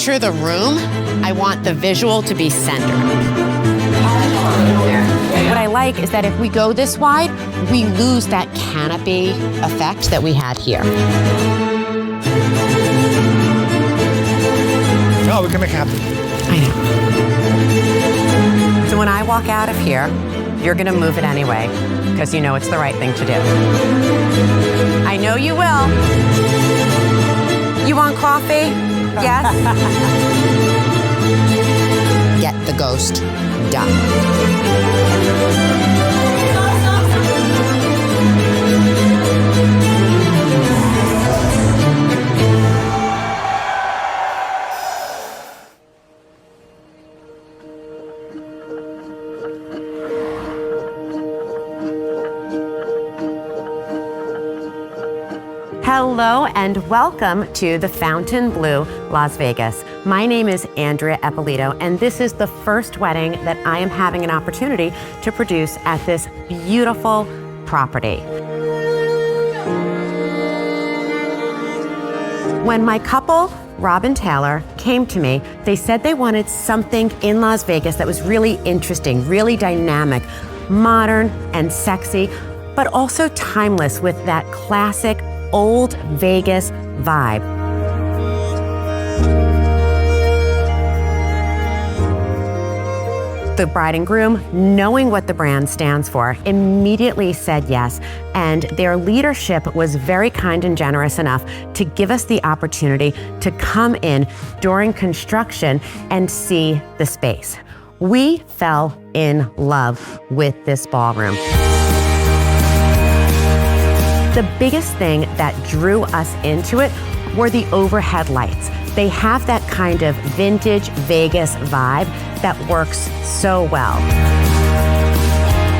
enter the room, I want the visual to be centered. What I like is that if we go this wide, we lose that canopy effect that we had here. Oh, we can make it happen. I know. So when I walk out of here, you're gonna move it anyway, because you know it's the right thing to do. I know you will. You want coffee? Yes? Get the ghost done. Hello and welcome to the Fontainebleau Las Vegas. My name is Andrea Eppolito, and this is the first wedding that I am having an opportunity to produce at this beautiful property. When my couple, Rob and Taylor, came to me, they said they wanted something in Las Vegas that was really interesting, really dynamic, modern and sexy, but also timeless with that classic old Vegas vibe. The bride and groom, knowing what the brand stands for, immediately said yes, and their leadership was very kind and generous enough to give us the opportunity to come in during construction and see the space. We fell in love with this ballroom. The biggest thing that drew us into it were the overhead lights. They have that kind of vintage Vegas vibe that works so well.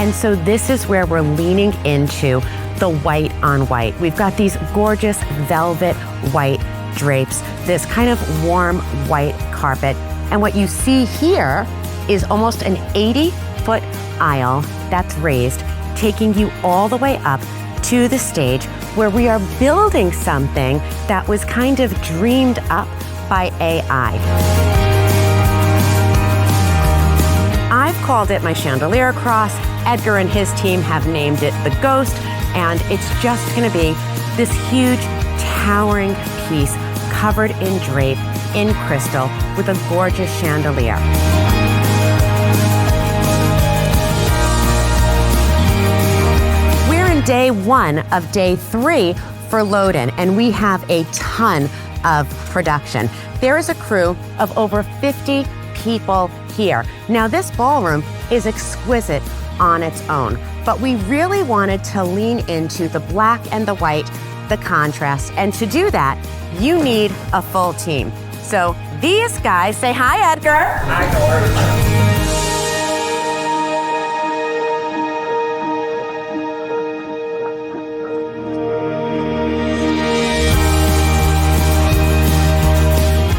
And so this is where we're leaning into the white on white. We've got these gorgeous velvet white drapes, this kind of warm white carpet. And what you see here is almost an 80-foot aisle that's raised, taking you all the way up to the stage where we are building something that was kind of dreamed up by AI. I've called it my chandelier cross. Edgar and his team have named it the Ghost, and it's just gonna be this huge, towering piece covered in drape, in crystal, with a gorgeous chandelier. Day one of day 3 for load-in, and we have a ton of production. There is a crew of over 50 people here. Now, this ballroom is exquisite on its own, but we really wanted to lean into the black and the white, the contrast, and to do that, you need a full team. So these guys, say hi, Edgar. Hi, Nicole.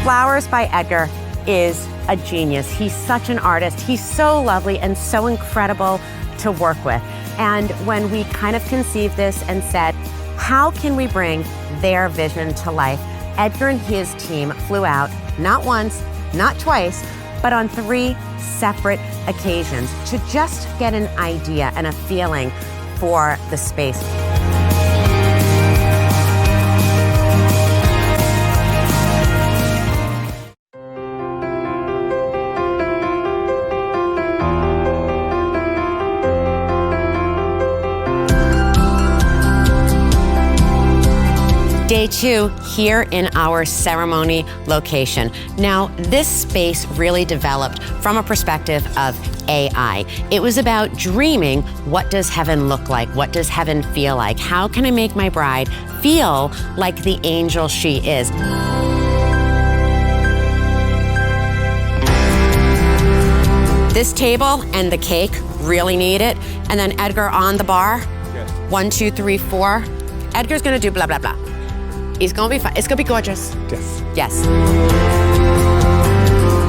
Flowers by Edgar is a genius. He's such an artist. He's so lovely and so incredible to work with. And when we kind of conceived this and said, how can we bring their vision to life? Edgar and his team flew out, not once, not twice, but on 3 separate occasions to just get an idea and a feeling for the space. Day 2 here in our ceremony location. Now, this space really developed from a perspective of AI. It was about dreaming, what does heaven look like? What does heaven feel like? How can I make my bride feel like the angel she is? This table and the cake really need it. And then Edgar on the bar. Yes. 1, 2, 3, 4. Edgar's gonna do blah, blah, blah. It's gonna be fun. It's gonna be gorgeous. Yes. Yes.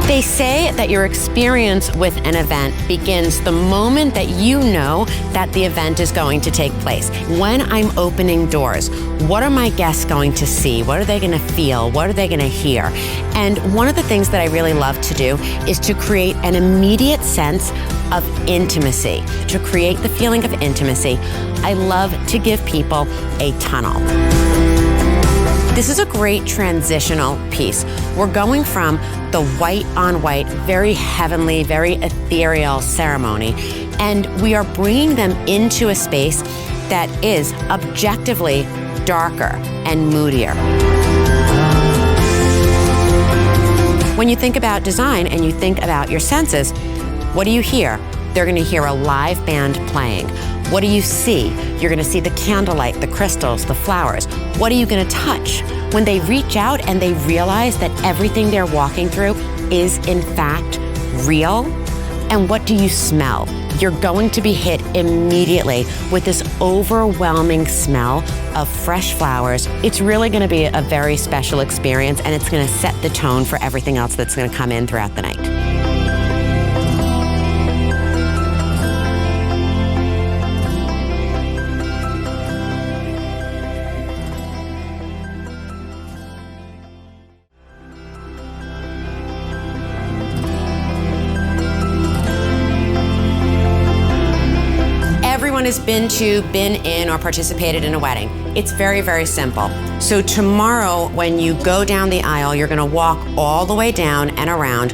They say that your experience with an event begins the moment that you know that the event is going to take place. When I'm opening doors, what are my guests going to see? What are they going to feel? What are they going to hear? And one of the things that I really love to do is to create an immediate sense of intimacy. To create the feeling of intimacy, I love to give people a tunnel. This is a great transitional piece. We're going from the white on white, very heavenly, very ethereal ceremony, and we are bringing them into a space that is objectively darker and moodier. When you think about design and you think about your senses, what do you hear? They're going to hear a live band playing. What do you see? You're going to see the candlelight, the crystals, the flowers. What are you going to touch? When they reach out and they realize that everything they're walking through is in fact real. And what do you smell? You're going to be hit immediately with this overwhelming smell of fresh flowers. It's really going to be a very special experience, and it's going to set the tone for everything else that's going to come in throughout the night. Has been in, or participated in a wedding. It's very, very simple. So tomorrow, when you go down the aisle, you're gonna walk all the way down and around.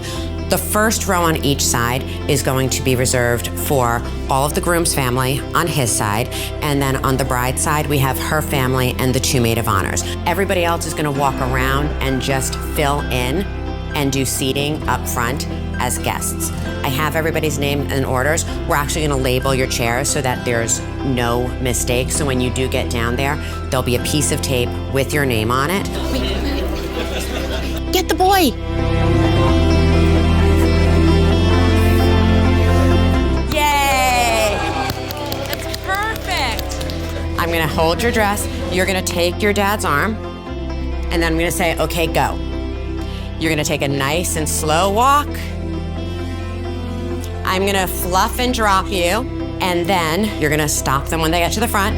The first row on each side is going to be reserved for all of the groom's family on his side, and then on the bride's side, we have her family and the two maid of honors. Everybody else is gonna walk around and just fill in and do seating up front as guests. I have everybody's name and orders. We're actually gonna label your chairs so that there's no mistake. So when you do get down there, there'll be a piece of tape with your name on it. Get the boy. Yay! That's perfect. I'm gonna hold your dress. You're gonna take your dad's arm, and then I'm gonna say, okay, go. You're gonna take a nice and slow walk. I'm gonna fluff and drop you, and then you're gonna stop them when they get to the front.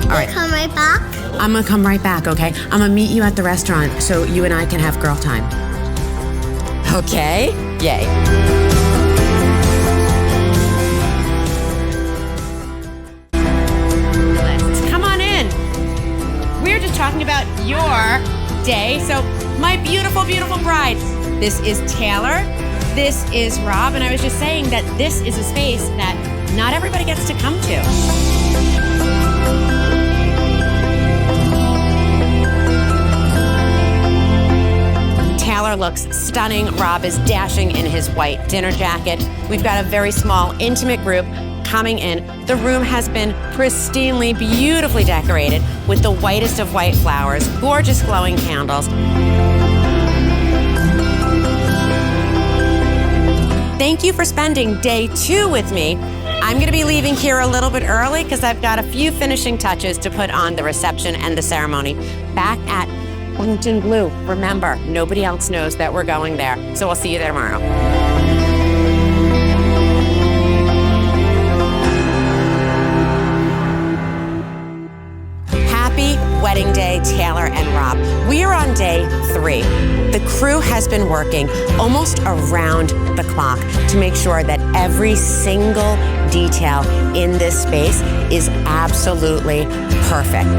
All right. Come right back? I'm gonna come right back, okay? I'm gonna meet you at the restaurant so you and I can have girl time. Okay? Yay. Talking about your day. So my beautiful, beautiful brides, this is Taylor, this is Rob, and I was just saying that this is a space that not everybody gets to come to. Taylor looks stunning. Rob is dashing in his white dinner jacket. We've got a very small, intimate group coming in. The room has been pristinely, beautifully decorated with the whitest of white flowers, gorgeous glowing candles. Thank you for spending day 2 with me. I'm gonna be leaving here a little bit early because I've got a few finishing touches to put on the reception and the ceremony back at Fontainebleau. Remember, nobody else knows that we're going there, so we'll see you there tomorrow. Wedding day, Taylor and Rob. We are on day 3. The crew has been working almost around the clock to make sure that every single detail in this space is absolutely perfect.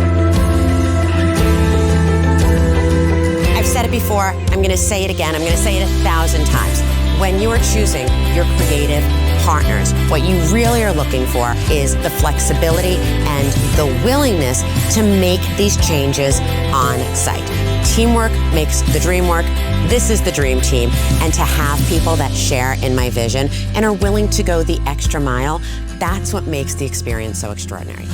I've said it before, I'm gonna say it again, I'm gonna say it 1,000 times. When you are choosing your creative partners, what you really are looking for is the flexibility and the willingness to make these changes on site. Teamwork makes the dream work. This is the dream team. And to have people that share in my vision and are willing to go the extra mile, that's what makes the experience so extraordinary.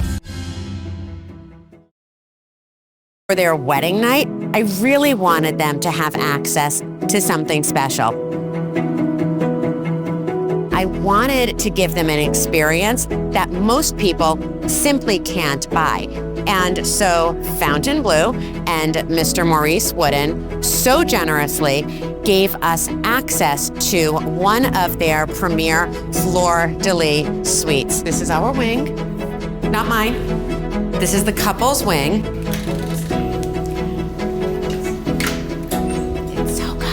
For their wedding night, I really wanted them to have access to something special. I wanted to give them an experience that most people simply can't buy. And so Fontainebleau and Mr. Maurice Wooden so generously gave us access to one of their premier fleur-de-lis suites. This is our wing, not mine. This is the couple's wing. It's so good.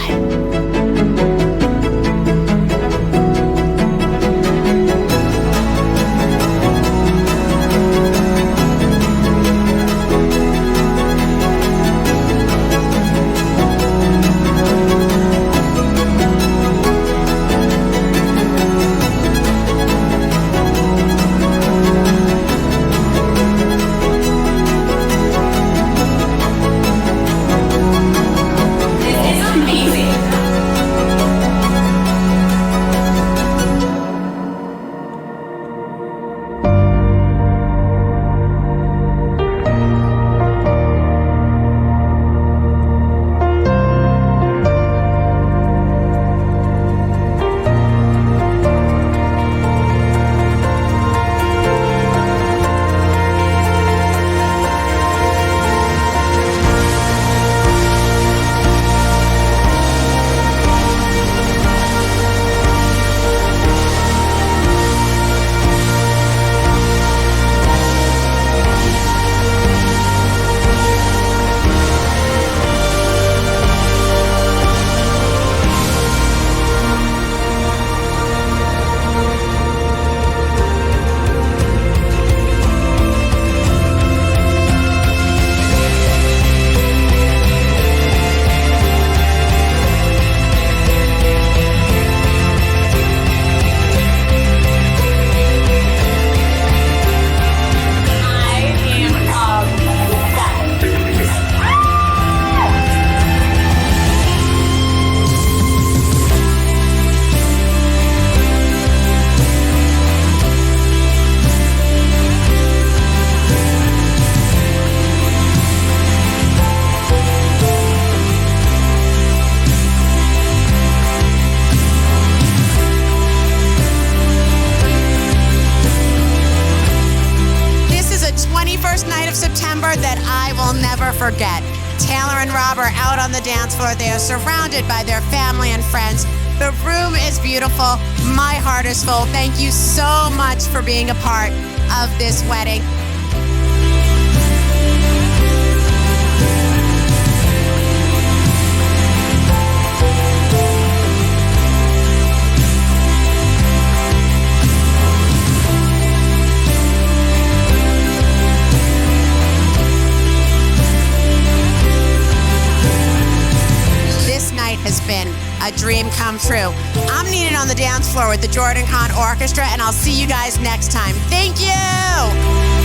That I will never forget. Taylor and Rob are out on the dance floor. They are surrounded by their family and friends. The room is beautiful. My heart is full. Thank you so much for being a part of this wedding. Has been a dream come true. I'm needed on the dance floor with the Jordan Kahn Orchestra, and I'll see you guys next time. Thank you.